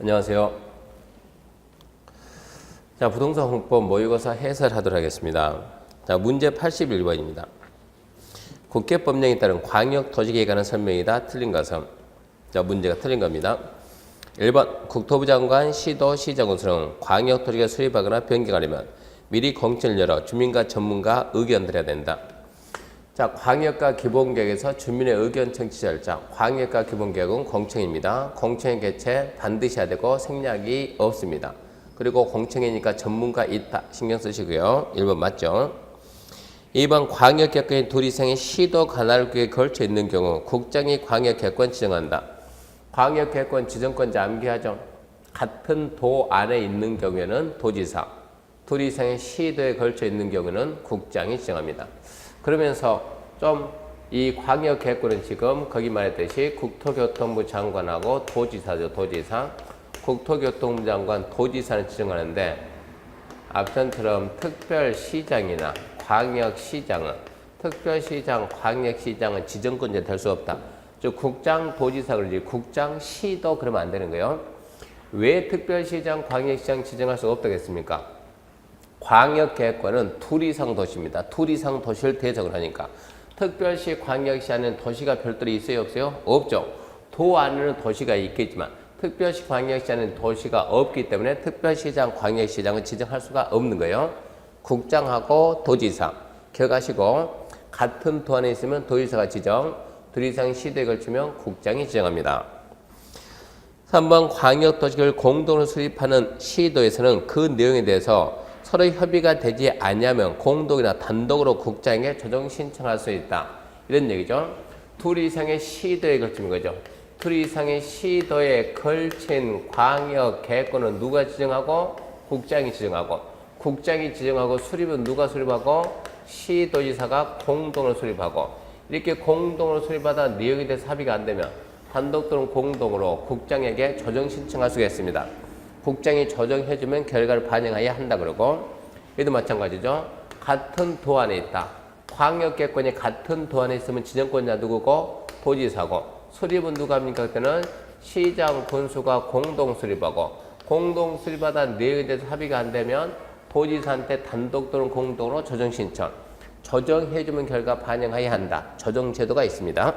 안녕하세요. 자, 부동산 홍법 모의고사 해설하도록 하겠습니다. 자, 문제 81번입니다. 국회법령에 따른 광역도시계획에 관한 설명이다. 틀린 것은? 자, 문제가 틀린 겁니다. 1번 국토부 장관, 시도, 시정은 광역도시계획 수립하거나 변경하려면 미리 공청을 열어 주민과 전문가 의견 드려야 된다. 자, 광역과 기본계획에서 주민의 의견 청취 절차. 광역과 기본계획은 공청입니다. 공청의 개최 반드시 해야 되고 생략이 없습니다. 그리고 공청이니까 전문가 있다. 신경 쓰시고요. 1번 맞죠? 2번 광역개권이 둘 이상의 시도 관할구에 걸쳐 있는 경우 국장이 광역개권 지정한다. 광역개권 지정권자 암기하죠. 같은 도 안에 있는 경우에는 도지사, 둘 이상의 시도에 걸쳐 있는 경우는 국장이 지정합니다. 그러면서 좀 이 광역개권은 지금 거기 말했듯이 국토교통부 장관하고 도지사죠. 도지사. 국토교통부 장관, 도지사는 지정하는데 앞전처럼 특별시장이나 광역시장은 특별시장, 광역시장은 지정권자 될 수 없다. 즉 국장, 도지사 그러지 국장, 시도 그러면 안 되는 거예요. 왜 특별시장, 광역시장 지정할 수 없다겠습니까? 광역계획권은 둘 이상 도시입니다. 둘 이상 도시를 대적을 하니까. 특별시, 광역시 안에는 도시가 별도로 있어요? 없어요? 없죠. 도 안에는 도시가 있겠지만 특별시, 광역시 안에는 도시가 없기 때문에 특별시장, 광역시장은 지정할 수가 없는 거예요. 국장하고 도지사 기억하시고 같은 도 안에 있으면 도지사가 지정, 둘 이상 시도에 걸치면 국장이 지정합니다. 3번 광역도시계획을 공동으로 수립하는 시도에서는 그 내용에 대해서 서로 협의가 되지 않으면 공동이나 단독으로 국장에게 조정 신청할 수 있다. 이런 얘기죠. 둘 이상의 시도에 걸치는 거죠. 둘 이상의 시도에 걸친 광역계획권은 누가 지정하고? 국장이 지정하고. 국장이 지정하고 수립은 누가 수립하고? 시도지사가 공동으로 수립하고. 이렇게 공동으로 수립하다 내용에 대해서 합의가 안 되면 단독 또는 공동으로 국장에게 조정 신청할 수가 있습니다. 국장이 조정해주면 결과를 반영해야 한다 그러고, 얘도 마찬가지죠. 같은 도 안에 있다. 광역계획권이 같은 도 안에 있으면 지정권자 누구고? 도지사고. 수립은 누가 합니까? 그때는 시장, 군수가 공동 수립하고, 공동 수립하다 내용에 대해서 합의가 안 되면 도지사한테 단독 또는 공동으로 조정 신청. 조정해주면 결과 반영해야 한다. 조정 제도가 있습니다.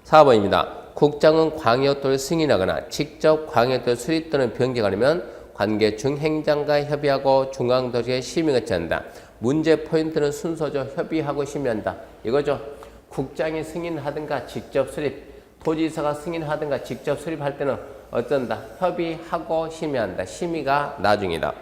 4번입니다. 국장은 광역도를 승인하거나 직접 광역도를 수립 또는 변경하려면 관계 중행장과 협의하고 중앙도시에 심의가 한다. 문제 포인트는 순서죠. 협의하고 심의한다. 이거죠. 국장이 승인하든가 직접 수립, 도지사가 승인하든가 직접 수립할 때는 어쩐다. 협의하고 심의한다. 심의가 나중이다.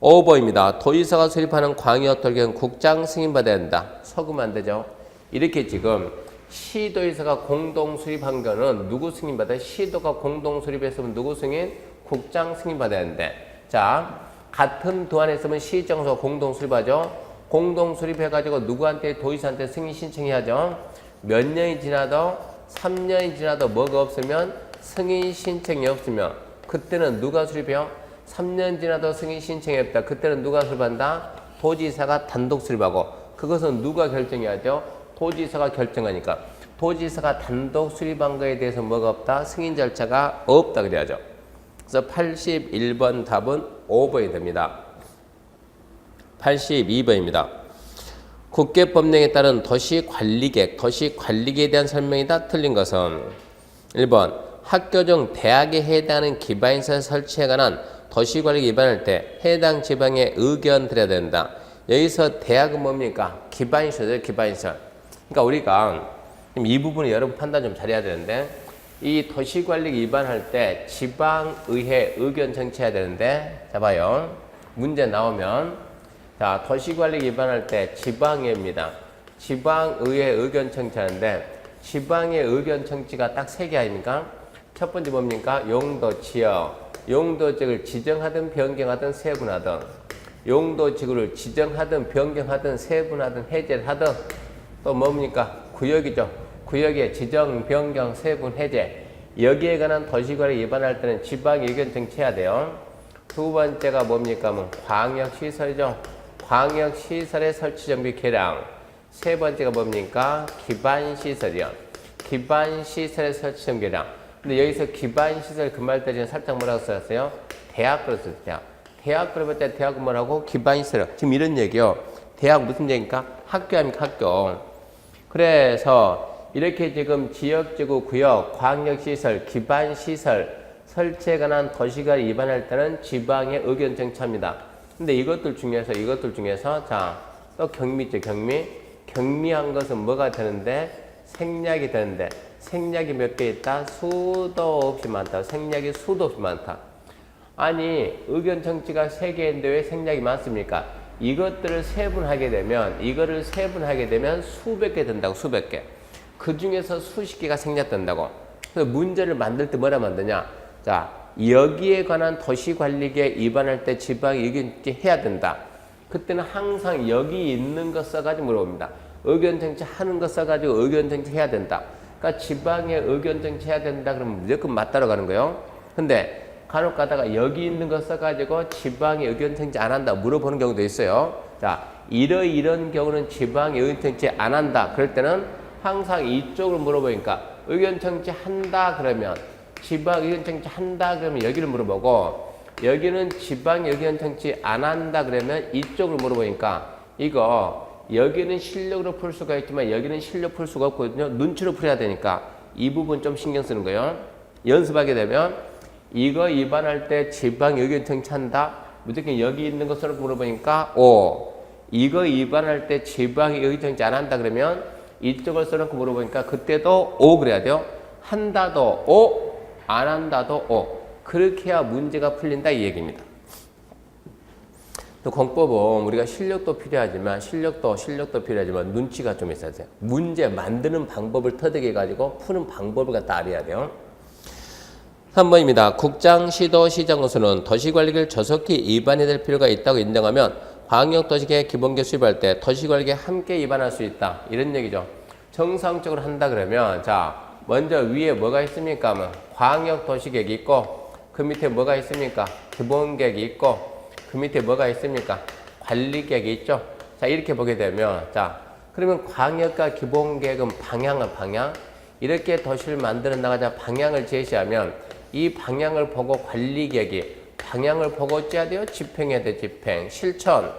5번입니다. 도지사가 수립하는 광역도시계획은 국장 승인받아야 한다. 속으면 안 되죠. 이렇게 지금 시도에서가 공동 수립한 거는 누구 승인받아요? 시도가 공동 수립했으면 누구 승인? 국장 승인받아야 하는데, 자, 같은 도 안에 있으면 시정서 공동 수립하죠. 공동 수립해가지고 누구한테? 도지사한테 승인 신청해야죠. 몇 년이 지나도 3년이 지나도 뭐가 없으면 승인 신청이 없으면 그때는 누가 수립해요? 3년 지나도 승인 신청이 없다. 그때는 누가 수립한다? 도지사가 단독 수립하고. 그것은 누가 결정해야죠? 도지사가 결정하니까. 도지사가 단독 수립한 거에 대해서 뭐가 없다? 승인 절차가 없다 그래야죠. 그래서 81번 답은 5번이 됩니다. 82번입니다. 국회법령에 따른 도시관리계획, 도시관리계획에 대한 설명이다. 틀린 것은 1번 학교 중 대학에 해당하는 기반시설 설치에 관한 도시관리 위반할 때 해당 지방에 의견 드려야 된다. 여기서 대학은 뭡니까? 기반시설이죠. 기반시설. 그러니까 우리가 이 부분을 여러분 판단 좀 잘해야 되는데, 이 도시관리 위반할 때 지방의회 의견 청취해야 되는데, 자 봐요. 문제 나오면, 자, 도시관리 위반할 때 지방의회입니다. 지방의회 의견 청취하는데, 지방의 의견 청취가 딱 3개 아닙니까? 첫 번째 뭡니까? 용도, 지역. 용도 지역을 지정하든 변경하든 세분하든, 용도 지구를 지정하든 변경하든 세분하든 해제를 하든, 또 뭡니까? 구역이죠. 구역의 지정, 변경, 세분, 해제. 여기에 관한 도시관리 위반할 때는 지방 의견 청취해야 돼요. 두 번째가 뭡니까? 광역시설이죠. 광역시설의 설치 정비 개량. 세 번째가 뭡니까? 기반시설이요. 기반시설의 설치 정비 개량. 근데 여기서 기반시설 금할 때 지금 살짝 뭐라고 써놨어요? 대학 그랬어요. 대학 그러면 때 대학은 뭐라고? 기반시설. 지금 이런 얘기요. 대학 무슨 얘기입니까? 학교 아닙니까? 학교. 그래서 이렇게 지금 지역지구, 구역, 광역시설, 기반시설 설치에 관한 도시가 위반할 때는 지방의 의견 정치합니다. 근데 이것들 중에서 자, 또 경미 있죠, 경미. 경미한 것은 뭐가 되는데? 생략이 되는데, 생략이 몇 개 있다? 수도 없이 많다. 생략이 수도 없이 많다. 아니, 의견 정치가 3개인데 왜 생략이 많습니까? 이것들을 세분하게 되면 수백 개 된다고, 수백 개. 그 중에서 수십 개가 생략된다고. 그래서 문제를 만들 때 뭐라 만드냐? 자, 여기에 관한 도시관리계획 위반할 때 지방이 의견 정치해야 된다. 그때는 항상 여기 있는 거 써가지고 물어봅니다. 의견 정치하는 거 써가지고 의견 정치해야 된다. 그러니까 지방에 의견 정치해야 된다 그러면 무조건 맞다로 가는 거예요. 근데 간혹 가다가 여기 있는 거 써가지고 지방에 의견 정치 안 한다 물어보는 경우도 있어요. 자, 이런 경우는 지방에 의견 정치 안 한다. 그럴 때는 항상 이쪽을 물어보니까 의견 정치 한다 그러면 지방 의견 정치 한다 그러면 여기를 물어보고 여기는 지방 의견 정치 안 한다 그러면 이쪽을 물어보니까 이거 여기는 실력으로 풀 수가 있지만 여기는 실력 풀 수가 없거든요. 눈치로 풀어야 되니까 이 부분 좀 신경 쓰는 거예요. 연습하게 되면 이거 위반할 때 지방 의견 정치한다. 무조건 여기 있는 것으로 물어보니까 O. 이거 위반할 때 지방 의견 정치 안 한다 그러면 이쪽을 써놓고 물어보니까 그때도 O 그래야 돼요. 한다도 O, 안 한다도 O. 그렇게 해야 문제가 풀린다 이 얘기입니다. 또 공법은 우리가 실력도 필요하지만 눈치가 좀 있어야 돼요. 문제 만드는 방법을 터득해 가지고 푸는 방법을 갖다 알아야 돼요. 3번입니다. 국장, 시도, 시장으로서는 도시관리계획 조속히 위반이 될 필요가 있다고 인정하면 광역도시계획 기본계획 수립할 때 도시관리계획 함께 위반할 수 있다. 이런 얘기죠. 정상적으로 한다 그러면 자 먼저 위에 뭐가 있습니까? 하면 광역도시계획이 있고 그 밑에 뭐가 있습니까? 기본계획이 있고 그 밑에 뭐가 있습니까? 관리계획이 있죠. 자 이렇게 보게 되면 자 그러면 광역과 기본계획은 방향 이렇게 도시를 만들어 나가자 방향을 제시하면 이 방향을 보고 관리계획이 방향을 보고 짜야 돼요? 집행해야 돼, 집행. 실천.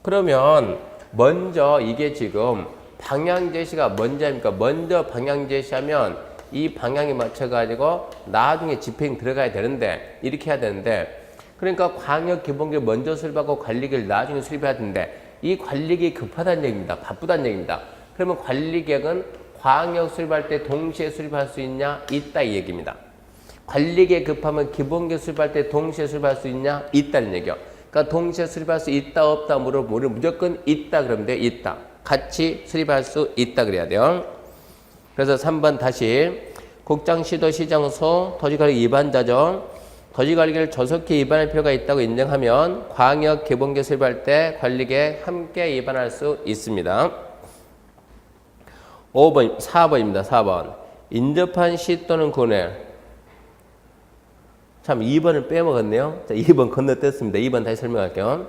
그러면 먼저 이게 지금 방향 제시가 먼저 합니까? 먼저 방향 제시하면 이 방향에 맞춰가지고 나중에 집행 들어가야 되는데 이렇게 해야 되는데 그러니까 광역 기본계획 먼저 수립하고 관리계획을 나중에 수립해야 되는데 이 관리계획이 급하다는 얘기입니다. 바쁘다는 얘기입니다. 그러면 관리계획은 광역 수립할 때 동시에 수립할 수 있냐? 있다 이 얘기입니다. 관리계획 급하면 기본계획 수립할 때 동시에 수립할 수 있냐? 있다는 얘기요. 그러니까 동시에 수립할 수 있다 없다 물어보면 무조건 있다 그러면 돼. 있다. 같이 수립할 수 있다 그래야 돼요. 그래서 3번 다시 국장, 시도, 시장소 도시관리 위반자죠. 도시관리계획을 조속히 위반할 필요가 있다고 인정하면 광역 기본계획 수립할 때 관리계획 함께 위반할 수 있습니다. 4번입니다. 4번. 인접한 시 또는 군에 참 2번을 빼먹었네요. 자, 2번 건너뛰었습니다. 2번 다시 설명할게요.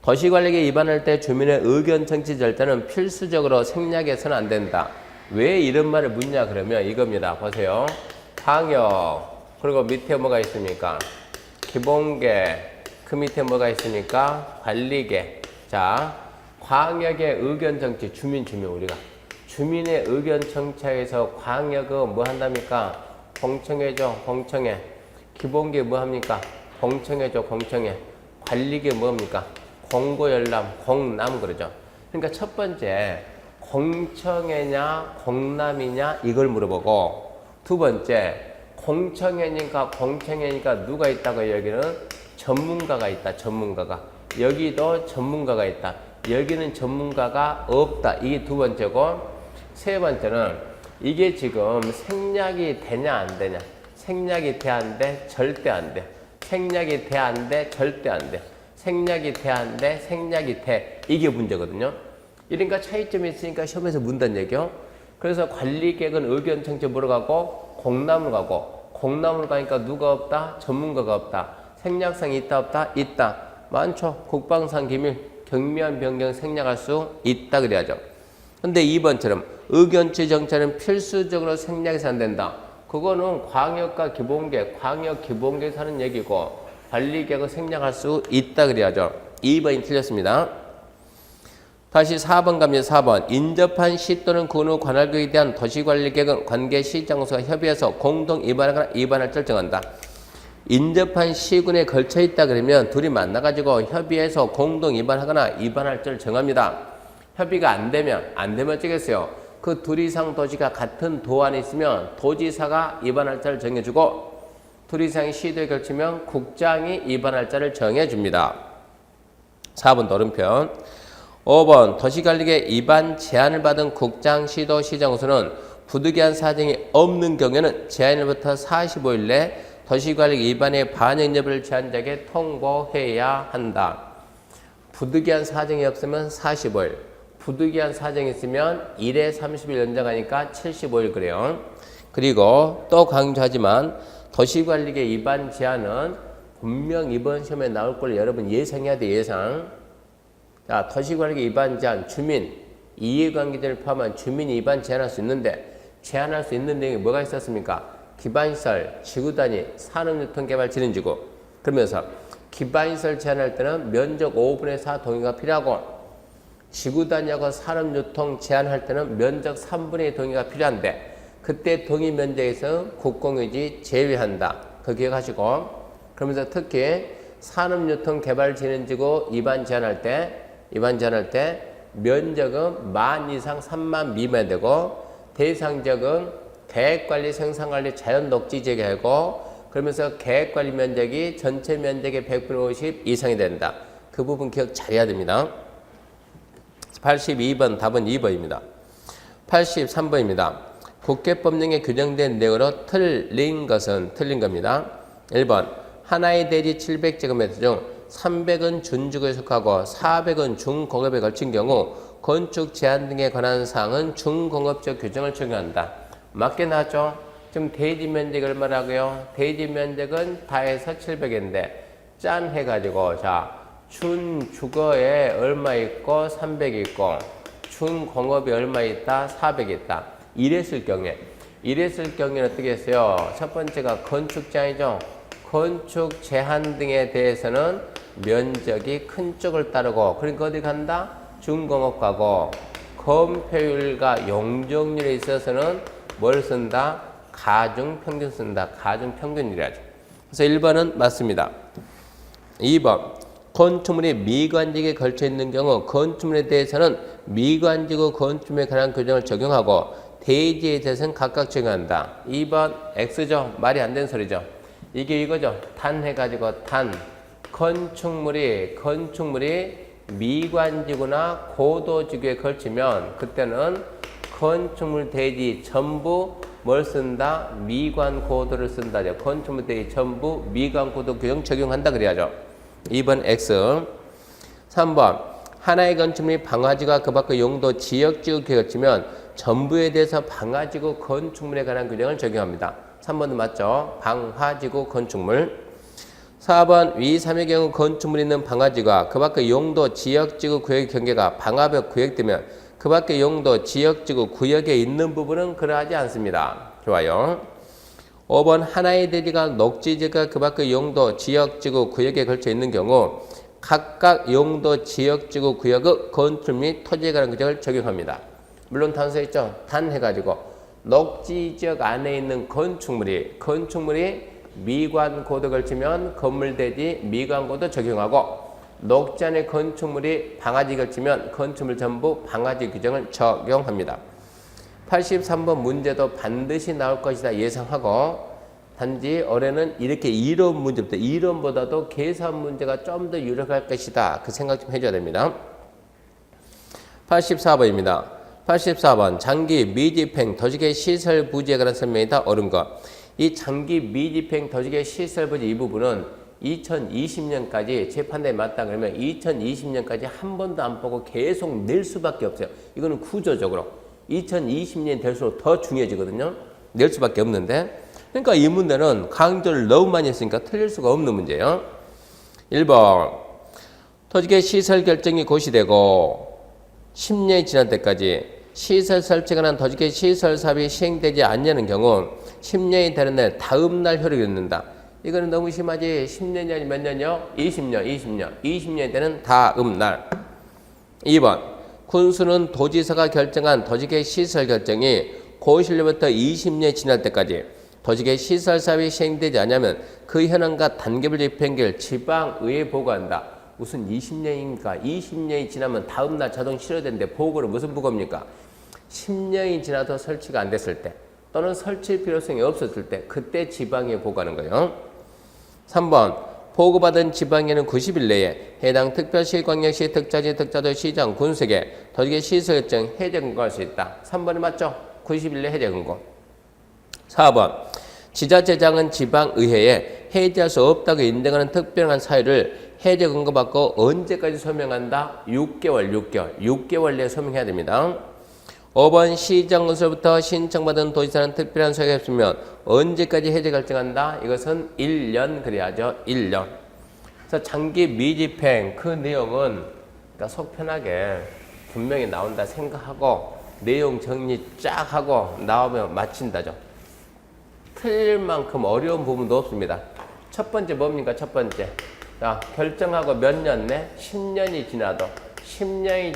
도시관리계획 위반할 때 주민의 의견 정치 절차는 필수적으로 생략해서는 안 된다. 왜 이런 말을 묻냐 그러면 이겁니다. 보세요. 광역 그리고 밑에 뭐가 있습니까? 기본계획 그 밑에 뭐가 있습니까? 관리계획. 자, 광역의 의견 정치 주민 우리가 주민의 의견 정치에서 광역은 뭐 한답니까? 공청회죠. 공청회. 기본계획 뭐 합니까? 공청회죠. 공청회. 관리계획 뭡니까? 공고열람, 공남 그러죠. 그러니까 첫 번째 공청회냐 공남이냐 이걸 물어보고 두 번째 공청회니까 공청회니까 누가 있다고 여기는 전문가가 있다. 전문가가. 여기도 전문가가 있다. 여기는 전문가가 없다. 이게 두 번째고 세 번째는 이게 지금 생략이 되냐 안 되냐. 생략이 돼 안 돼? 절대 안 돼. 생략이 돼 안 돼? 절대 안 돼. 생략이 돼 안 돼? 생략이 돼. 이게 문제거든요. 이러니까 차이점이 있으니까 시험에서 문단 얘기요. 그래서 관리계획은 의견 청취 보러 가고 공람으로 가고 공람으로 가니까 누가 없다? 전문가가 없다. 생략성이 있다 없다? 있다. 많죠. 국방상 기밀 경미한 변경 생략할 수 있다 그래야죠. 근데 2번처럼 의견치 정차는 필수적으로 생략해서 안 된다. 그거는 광역과 기본계획, 광역 기본계획에서 하는 얘기고 관리계획을 생략할 수 있다 그래야죠. 2번이 틀렸습니다. 다시 4번 갑니다. 4번. 인접한 시 또는 군의 관할구역에 대한 도시관리계획은 관계 시장소가 협의해서 공동 입안하거나 입안할 줄 정한다. 인접한 시군에 걸쳐 있다 그러면 둘이 만나가지고 협의해서 공동 입안하거나 입안할 줄 정합니다. 협의가 안 되면 어쩌겠어요? 그 둘 이상 도시가 같은 도 안에 있으면 도지사가 입안할자를 정해주고 둘 이상의 시도에 걸치면 국장이 입안할자를 정해줍니다. 4번 오른편. 5번 도시관리계획 입안 제안을 받은 국장, 시도, 시장으로서는 부득이한 사정이 없는 경우에는 제안일부터 45일 내 도시관리계획 입안의 반영 여부를 제안자에게 통보해야 한다. 부득이한 사정이 없으면 45일. 부득이한 사정이 있으면 1에 30일 연장하니까 75일 그래요. 그리고 또 강조하지만 도시관리계획 입안 제안은 분명 이번 시험에 나올 걸 여러분 예상해야 돼. 예상. 자, 도시관리계획 입안 제안, 주민, 이해관계자를 포함한 주민이 입안 제안할 수 있는데 제안할 수 있는 내용이 뭐가 있었습니까? 기반시설, 지구단위, 산업유통개발 진흥지구. 그러면서 기반시설 제안할 때는 면적 5분의 4 동의가 필요하고 지구단위하고 산업유통 제한할 때는 면적 3분의 2 동의가 필요한데 그때 동의 면적에서 국공유지 제외한다. 그 기억하시고 그러면서 특히 산업유통개발진흥지구 입안 제한할 때 면적은 10,000 이상 30,000 미만 되고 대상적은 계획관리, 생산관리, 자연녹지 지역이고 그러면서 계획관리 면적이 전체 면적의 100분의 50 이상이 된다. 그 부분 기억 잘해야 됩니다. 82번 답은 2번입니다. 83번입니다. 국회법령에 규정된 내용으로 틀린 겁니다. 1번 하나의 대지 700제곱미터 중 300은 준주거에 속하고 400은 중공업에 걸친 경우 건축 제한 등에 관한 사항은 중공업적 규정을 적용한다. 맞게 나왔죠? 지금 대지 면적이 얼마라고요? 대지 면적은 다 해서 700인데 짠 해가지고 자 준주거에 얼마 있고 300 있고 준공업에 얼마 있다 400 있다. 이랬을 경우에는 어떻게 했어요? 첫 번째가 건축 제한이죠. 건축 제한 등에 대해서는 면적이 큰 쪽을 따르고 그러니까 어디 간다? 중공업 가고 건폐율과 용적률에 있어서는 뭘 쓴다? 가중평균 쓴다. 가중평균이라죠. 그래서 1번은 맞습니다. 2번 건축물이 미관지역에 걸쳐 있는 경우 건축물에 대해서는 미관지구 건축물에 관한 규정을 적용하고 대지에 대해서는 각각 적용한다. 2번 X죠. 말이 안 되는 소리죠. 이게 이거죠. 탄 해가지고 탄. 건축물이 미관지구나 고도지구에 걸치면 그때는 건축물 대지 전부 뭘 쓴다? 미관고도를 쓴다죠. 건축물 대지 전부 미관고도 규정 적용한다 그래야죠. 2번 X. 3번 하나의 건축물이 방화지구와 그 밖의 용도 지역지구에 걸치면 전부에 대해서 방화지구 건축물에 관한 규정을 적용합니다. 3번도 맞죠? 방화지구 건축물. 4번 위 3의 경우 건축물이 있는 방화지구와 그 밖의 용도 지역지구 구역의 경계가 방화벽 구역되면 그 밖의 용도 지역지구 구역에 있는 부분은 그러하지 않습니다. 좋아요. 5번 하나의 대지가 녹지지구와 그 밖의 용도 지역지구 구역에 걸쳐 있는 경우 각각 용도 지역지구 구역의 건축 및 토지에 관한 규정을 적용합니다. 물론 단서있죠. 단 해가지고 녹지지역 안에 있는 건축물이 미관고도 걸치면 건물대지 미관고도 적용하고 녹지 안의 건축물이 방화지 걸치면 건축물 전부 방화지 규정을 적용합니다. 83번 문제도 반드시 나올 것이다 예상하고 단지 올해는 이렇게 이론 문제부터 이론보다도 계산 문제가 좀 더 유력할 것이다. 그 생각 좀 해줘야 됩니다. 84번입니다. 84번 장기 미집행 도시계 시설 부지에 관한 설명이다. 옳은 것. 이 장기 미집행 도시계 시설 부지 이 부분은 2020년까지 재판대에 맞다 그러면 2020년까지 한 번도 안 보고 계속 낼 수밖에 없어요. 이거는 구조적으로 2020년이 될수록 더 중요해지거든요. 낼 수밖에 없는데 그러니까 이 문제는 강조를 너무 많이 했으니까 틀릴 수가 없는 문제예요. 1번 토지계 시설 결정이 고시되고 10년이 지난 때까지 시설 설치에 관한 토지계 시설 사업이 시행되지 않냐는 경우 10년이 되는 날 다음 날 효력이 있는다. 이거는 너무 심하지. 10년이 아니 몇 년이요? 20년. 20년이 되는 다음 날. 2번. 군수는 도지사가 결정한 도지계 시설 결정이 고시일로부터 20년이 지날 때까지 도지계 시설 사업이 시행되지 않으면 그 현황과 단계별 집행계를 지방의회에 보고한다. 무슨 20년입니까? 20년이 지나면 다음 날 자동 실효되는데 보고를 무슨 보고입니까? 10년이 지나도 설치가 안 됐을 때 또는 설치 필요성이 없었을 때 그때 지방에 보고하는 거예요. 3번. 보고받은 지방에는 90일 내에 해당 특별시, 광역시, 특자지, 특자도, 시장, 군수에게 도지계 시설 결정 해제 근거할 수 있다. 3번이 맞죠? 90일 내 해제 근거. 4번. 지자체장은 지방의회에 해제할 수 없다고 인정하는 특별한 사유를 해제 근거 받고 언제까지 소명한다? 6개월 내에 소명해야 됩니다. 5번. 시장 군수로부터 신청받은 도지사는 특별한 사유가 없으면 언제까지 해제 결정한다? 이것은 1년 그래야죠. 1년. 그래서 장기 미집행 그 내용은 그러니까 속 편하게 분명히 나온다 생각하고 내용 정리 쫙 하고 나오면 마친다죠. 틀릴 만큼 어려운 부분도 없습니다. 첫 번째 뭡니까? 첫 번째. 자, 결정하고 몇 년 내? 10년이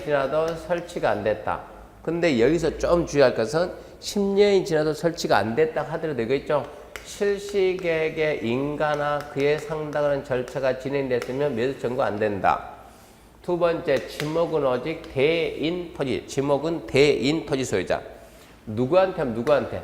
지나도 설치가 안 됐다. 근데 여기서 좀 주의할 것은 10년이 지나도 설치가 안 됐다 하더라도 되겠죠. 실시계획의 인가나 그에 상당한 절차가 진행됐으면 매수 청구 안 된다. 두 번째, 지목은 오직 대인 토지. 지목은 대인 토지 소유자. 누구한테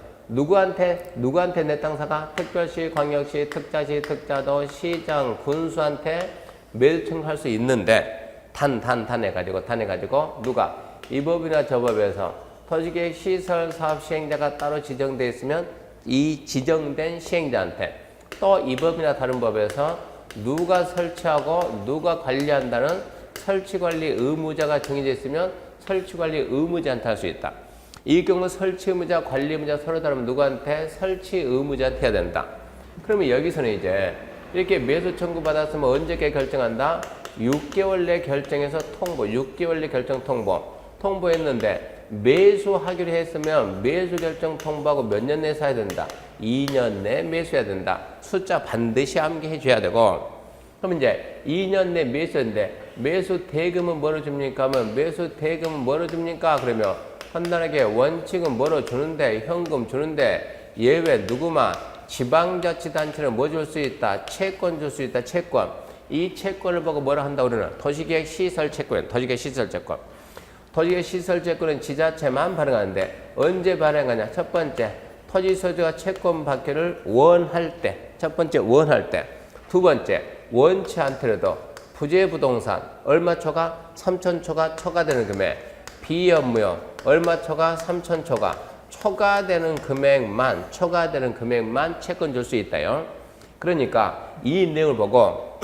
내 땅사가? 특별시, 광역시, 특자시, 특자도, 시장, 군수한테 매수 청구할 수 있는데 단 해가지고 누가? 이 법이나 저 법에서 토지계획 시설 사업 시행자가 따로 지정되어 있으면 이 지정된 시행자한테 또 이 법이나 다른 법에서 누가 설치하고 누가 관리한다는 설치관리 의무자가 정해져 있으면 설치관리 의무자한테 할 수 있다. 이 경우 설치 의무자, 관리 의무자 서로 다르면 누구한테? 설치 의무자한테 해야 된다. 그러면 여기서는 이제 이렇게 매수 청구 받았으면 언제까지 결정한다? 6개월 내 결정해서 통보, 6개월 내 결정 통보했는데 매수하기로 했으면 매수 결정 통보하고 몇 년 내에 사야 된다? 2년 내에 매수해야 된다. 숫자 반드시 암기해 줘야 되고. 그럼 이제 2년 내 매수인데 매수 대금은 뭐로 줍니까? 하면 매수 대금은 뭐로 줍니까? 그러면 간단하게 원칙은 뭐로 주는데? 현금 주는데 예외 누구만? 지방자치단체는 뭐 줄 수 있다? 채권 줄 수 있다. 채권. 이 채권을 보고 뭐라 한다고 그러나? 도시계획 시설 채권. 도시계획 시설 채권. 토지계 시설 채권은 지자체만 발행하는데 언제 발행하냐? 첫 번째, 토지 소유자가 채권 받기를 원할 때. 첫 번째, 원할 때. 두 번째, 원치 않더라도 부재 부동산 얼마 초과? 3천 초과 초과되는 금액. 비업무용 얼마 초과? 3천 초과 초과되는 금액만 채권 줄 수 있다요. 그러니까 이 내용을 보고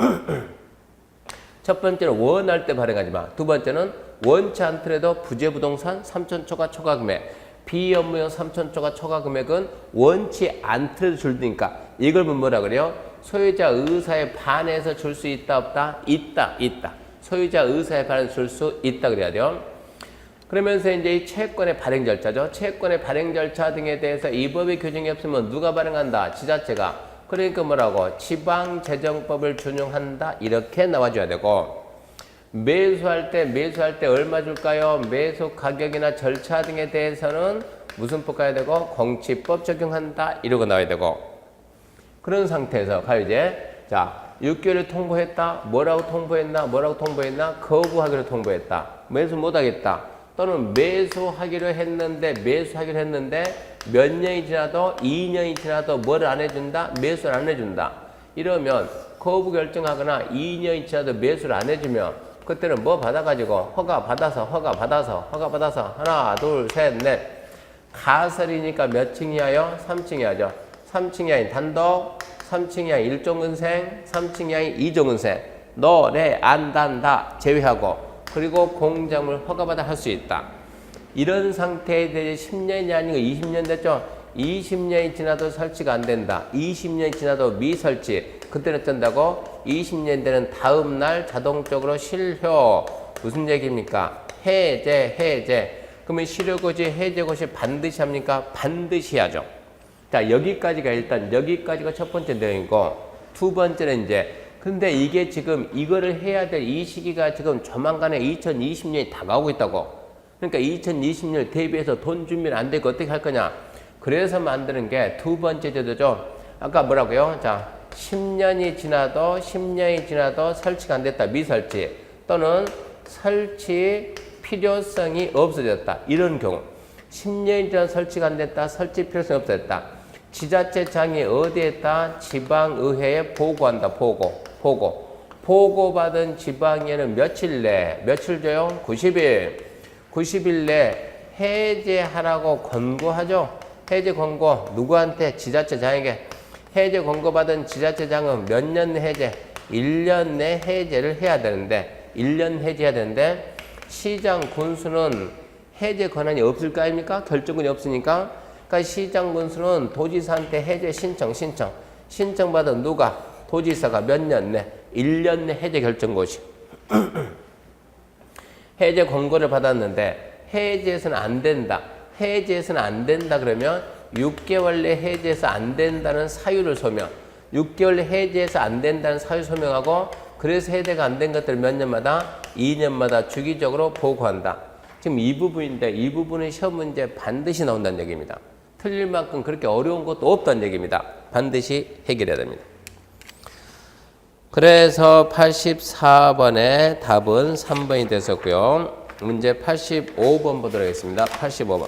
첫 번째는 원할 때 발행하지 마. 두 번째는 원치 않더라도 부재부동산 3천 초과 초과 금액, 비업무용 3천 초과 초과 금액은 원치 않더라도 줄 테니까 이걸 보면 뭐라 그래요? 소유자 의사에 반해서 줄 수 있다 없다? 있다. 소유자 의사에 반해서 줄 수 있다 그래야 돼요. 그러면서 이제 이 채권의 발행 절차죠. 채권의 발행 절차 등에 대해서 이 법의 규정이 없으면 누가 발행한다? 지자체가. 그러니까 뭐라고? 지방재정법을 준용한다. 이렇게 나와줘야 되고. 매수할 때 얼마 줄까요? 매수 가격이나 절차 등에 대해서는 무슨 법 가야 되고? 공치법 적용한다. 이러고 나와야 되고. 그런 상태에서 가요 이제. 자, 6개월을 통보했다. 뭐라고 통보했나? 거부하기로 통보했다. 매수 못하겠다. 또는 매수하기로 했는데 몇 년이 지나도 2년이 지나도 뭐를 안 해준다? 매수를 안 해준다. 이러면 거부 결정하거나 2년이 지나도 매수를 안 해주면 그때는 뭐 받아가지고 허가 받아서 하나 둘 셋 넷 가설이니까 몇 층이야요? 3층이야죠. 3층이 아닌 단독, 3층이 아닌 1종근생, 3층이 아닌 2종근생 노래 안 단다 제외하고 그리고 공작물 허가받아 할 수 있다. 이런 상태에 대해 10년이 아니고 20년 됐죠. 20년이 지나도 설치가 안 된다. 20년이 지나도 미설치. 그때는 어쩐다고? 20년 되는 다음 날 자동적으로 실효. 무슨 얘기입니까? 해제. 그러면 실효고시, 해제고시 반드시 합니까? 반드시 하죠. 자, 여기까지가 첫 번째 내용이고, 두 번째는 이제, 근데 이게 지금 이거를 해야 될 이 시기가 지금 조만간에 2020년이 다가오고 있다고. 그러니까 2020년 대비해서 돈 준비는 안 되고 어떻게 할 거냐. 그래서 만드는 게 두 번째 제도죠. 아까 뭐라고요? 자, 10년이 지나도 설치가 안 됐다. 미설치. 또는 설치 필요성이 없어졌다. 이런 경우. 10년이 지나도 설치가 안 됐다. 설치 필요성이 없어졌다. 지자체장이 어디에 있다? 지방의회에 보고한다. 보고받은 지방에는 며칠 줘요? 90일 내 해제하라고 권고하죠. 해제 권고 누구한테? 지자체장에게. 해제 권고받은 지자체장은 몇 년 내 해제? 1년 내 해제를 해야 되는데 1년 해제해야 되는데 시장 군수는 해제 권한이 없을 거 아닙니까? 결정권이 없으니까. 그러니까 시장 군수는 도지사한테 해제 신청받은 누가? 도지사가 몇 년 내? 1년 내 해제 결정고시. 해제 권고를 받았는데 해제해서는 안 된다. 그러면 6개월 내 해제해서 안 된다는 사유를 소명. 6개월 내 해제해서 안 된다는 사유 소명하고 그래서 해제가 안 된 것들을 몇 년마다? 2년마다 주기적으로 보고한다. 지금 이 부분인데 이 부분은 시험 문제 반드시 나온다는 얘기입니다. 틀릴 만큼 그렇게 어려운 것도 없다는 얘기입니다. 반드시 해결해야 됩니다. 그래서 84번의 답은 3번이 됐었고요. 문제 85번 보도록 하겠습니다. 85번.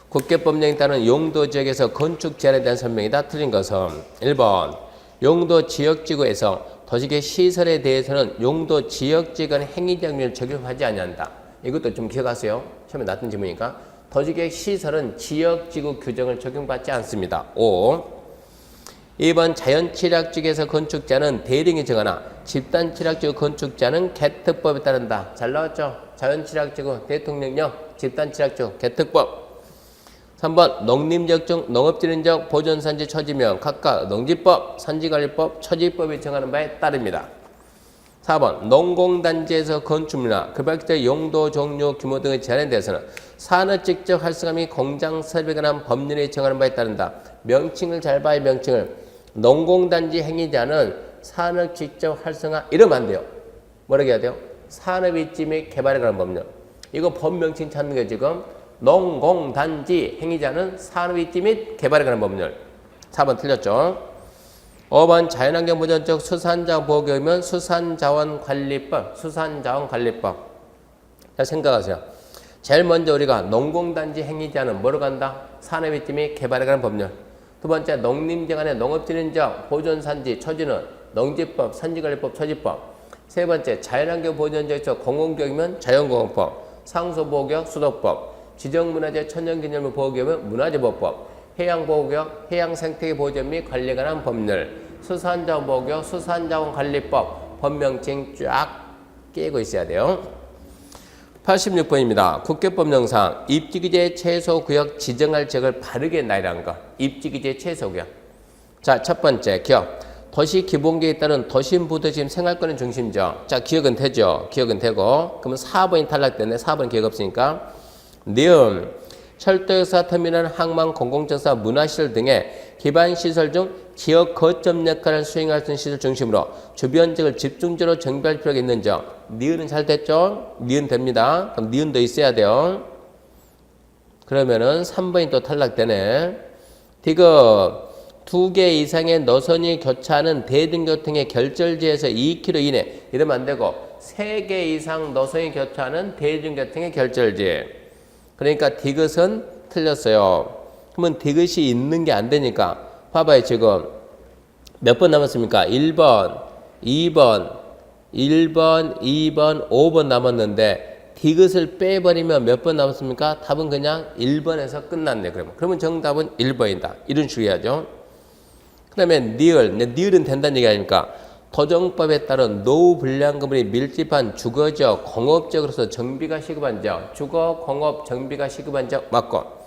국계법령에 따른 용도 지역에서 건축 제한에 대한 설명이다. 틀린 것은 1번. 용도 지역지구에서 도시계 시설에 대해서는 용도 지역지간 행위장면을 적용하지 아니한다. 이것도 좀 기억하세요. 처음에 나왔던 질문이니까. 도시계획 시설은 지역지구 규정을 적용받지 않습니다. 5. 2번 자연취락지구에서 건축자는 대령이 정하나 집단취락지구 건축자는 개특법에 따른다. 잘 나왔죠? 자연취락지구 대통령령 집단취락지구 개특법. 3번 농림지역 농업진흥지역 보존산지 처지명 각각 농지법, 산지관리법, 처지법이 정하는 바에 따릅니다. 4번 농공단지에서 건축물이나 급약적 용도 종류 규모 등의 제한에 대해서는 산업 직접 활성화 및 공장 설비에 관한 법률이 정하는 바에 따른다. 명칭을 잘 봐야 명칭을. 농공단지 행위자는 산업 직접 활성화 이러면 안 돼요. 뭐라고 해야 돼요? 산업 입지 및 개발에 관한 법률. 이거 법명칭 찾는 게 지금 농공단지 행위자는 산업 입지 및 개발에 관한 법률. 4번 틀렸죠? 5번 자연환경보전적 수산자원보호구역이면 수산자원관리법. 자, 생각하세요. 제일 먼저 우리가 농공단지 행위자는 뭐로 간다? 산업 입지 및 개발에 관한 법률. 두 번째 농림지역 안에 농업진흥지역 보존산지 처지는 농지법, 산지관리법, 처지법. 세 번째 자연환경보전지역에서 공공구역이면 자연공원법, 상수보호구역, 수도법. 지정문화재 천연기념물 보호구역은 문화재보호법, 해양보호구역, 해양생태계 보전 및 관리에 관한 법률, 수산자원보호구역, 수산자원관리법, 법명칭 쫙 깨고 있어야 돼요. 86번입니다. 국계법령상 입지규제 최소구역 지정할 지역을 바르게 나열한 거. 입지규제 최소구역. 자, 첫 번째 기억. 도시 기본계획에 따른 도심부도심 생활권의 중심죠. 자, 기억은 되죠. 기억은 되고. 그러면 4번이 탈락됐네. 4번 기억 없으니까. 니은 철도역사, 터미널, 항만, 공공정사, 문화시설 등의 기반시설 중 지역 거점 역할을 수행할 수 있는 시설 중심으로 주변 지역을 집중적으로 정비할 필요가 있는 점. 니은은 잘 됐죠? 니은 됩니다. 그럼 니은도 있어야 돼요. 그러면은 3번이 또 탈락되네. 디귿 2개 이상의 노선이 교차하는 대등교통의 결절지에서 2km 이내 이러면 안 되고 3개 이상 노선이 교차하는 대중교통의 결절지. 그러니까 디귿은 틀렸어요. 그러면 디귿이 있는 게 안 되니까 봐봐요. 지금 몇 번 남았습니까? 1번, 2번, 5번 남았는데 디귿을 빼버리면 몇 번 남았습니까? 답은 그냥 1번에서 끝났네. 그러면 정답은 1번이다. 이런 식으로 해야죠. 그 다음에 니을은 된다는 얘기 아닙니까? 도정법에 따른 노후 불량 건물이 밀집한 주거지역, 공업지역으로서 정비가 시급한 지역, 주거, 공업, 정비가 시급한 지역 맞고.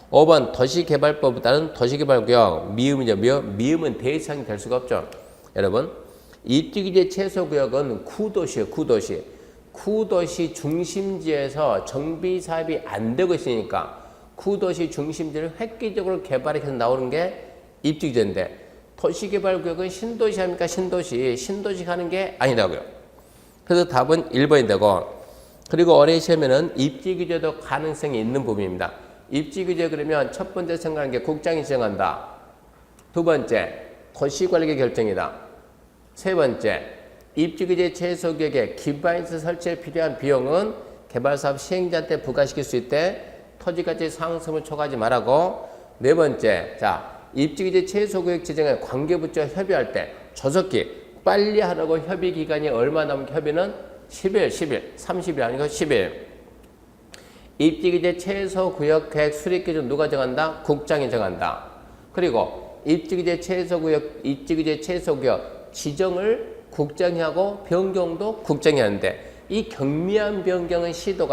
5번 도시개발법에 따른 도시개발구역, 미음이죠. 미음은 대상이 될 수가 없죠. 여러분, 입지규제 최소구역은 구도시예요. 구도시 중심지에서 정비 사업이 안 되고 있으니까 구도시 중심지를 획기적으로 개발해서 나오는 게 입지규제인데 도시개발구역은 신도시 합니까? 신도시 가는 게 아니라고요. 그래서 답은 1번이 되고, 그리고 올해 시험에는 입지규제도 가능성이 있는 부분입니다. 입지규제 그러면 첫 번째 생각하는 게 국장이 지정한다. 두 번째, 도시관리계 결정이다. 세 번째, 입지규제 최소구역에 기반시설 설치에 필요한 비용은 개발사업 시행자한테 부과시킬 수 있대. 토지가치 상승을 초과하지 말라고. 네 번째, 자, 입지규제 최소구역 지정에 관계부처와 협의할 때 조속히 빨리 하라고 협의 기간이 얼마 남은 협의는 10일, 30일 아니고 10일. 입지규제 최소구역 계획 수립기준 누가 정한다? 국장이 정한다. 그리고 입지규제 최소구역 지정을 국장이 하고 변경도 국장이 하는데 이 경미한 변경은 시도.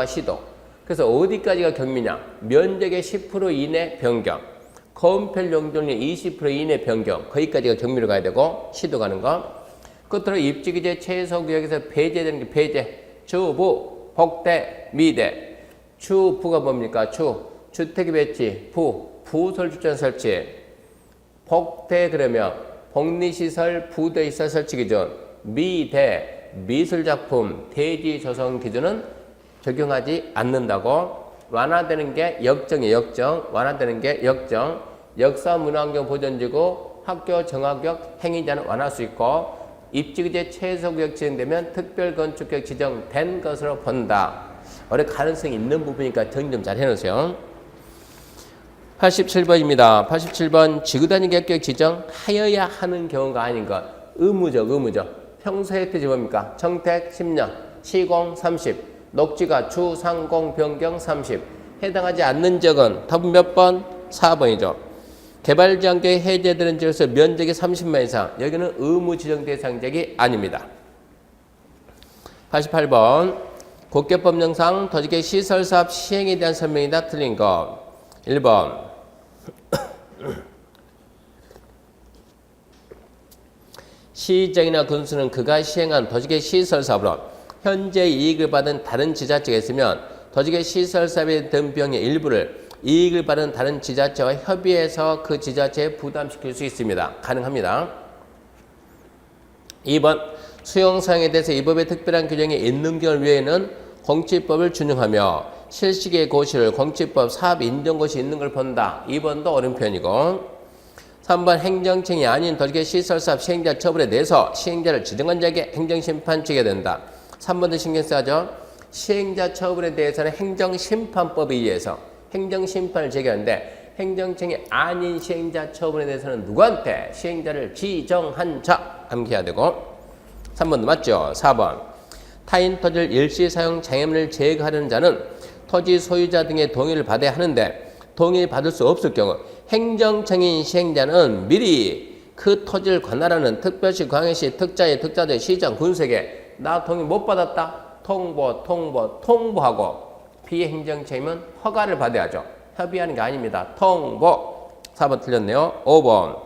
그래서 어디까지가 경미냐? 면적의 10% 이내 변경. 건폐 용적률 20% 이내 변경. 거기까지가 경미로 가야 되고 시도 가는 거. 끝으로 입지규제 최소구역에서 배제되는 게 배제. 주부, 복대, 미대. 주부가 뭡니까? 주택 배치, 부설주점 설치. 복대 그러면 복리시설, 부대시설 설치 기준. 미대, 미술작품, 대지 조성 기준은 적용하지 않는다고. 완화되는 게 역정. 완화되는 게 역정. 역사문화환경 보전지구, 학교 정화구역 행위자는 완화할 수 있고, 입지규제 최소구역 지정되면 특별건축구역 지정된 것으로 본다. 올해 가능성이 있는 부분이니까 정리 좀 잘 해놓으세요. 87번입니다. 87번 지구단위 계획 지정하여야 하는 경우가 아닌 것. 의무적. 평소에 뜻이 뭡니까? 정택 10년, 시공 30, 녹지가 주, 상공, 변경 30. 해당하지 않는 지역은 답은 몇 번? 4번이죠. 개발지향계획 해제되는 지역에서 면적이 30만 이상. 여기는 의무 지정 대상 지역이 아닙니다. 88번 국계법령상 도시계획 시설사업 시행에 대한 설명이다. 틀린 거. 1번 시정이나 군수는 그가 시행한 도시계획 시설사업으로 현재 이익을 받은 다른 지자체가 있으면 도시계획 시설사업에 든 비용의 일부를 이익을 받은 다른 지자체와 협의해서 그 지자체에 부담시킬 수 있습니다. 가능합니다. 2번 수용사항에 대해서 이 법의 특별한 규정이 있는 경우 외에는 공치법을 준용하며 실시계 고시를 공치법 사업 인정고시 있는 걸 본다. 2번도 옳은 편이고, 3번 행정청이 아닌 도시계획 시설사업 시행자 처분에 대해서 시행자를 지정한 자에게 행정심판 지게 된다. 3번도 신경 써야죠. 시행자 처분에 대해서는 행정심판법에 의해서 행정심판을 제기하는데 행정청이 아닌 시행자 처분에 대해서는 누구한테? 시행자를 지정한 자 암기해야 되고. 3번도 맞죠? 4번 타인 토지를 일시 사용 장애물을 제거하려는 자는 토지 소유자 등의 동의를 받아야 하는데 동의를 받을 수 없을 경우 행정청인 시행자는 미리 그 토지를 관할하는 특별시, 광역시, 특자의, 특자대, 시장, 군수에게 나 동의 못 받았다. 통보하고 비행정청이면 허가를 받아야죠. 협의하는 게 아닙니다. 통보. 4번 틀렸네요. 5번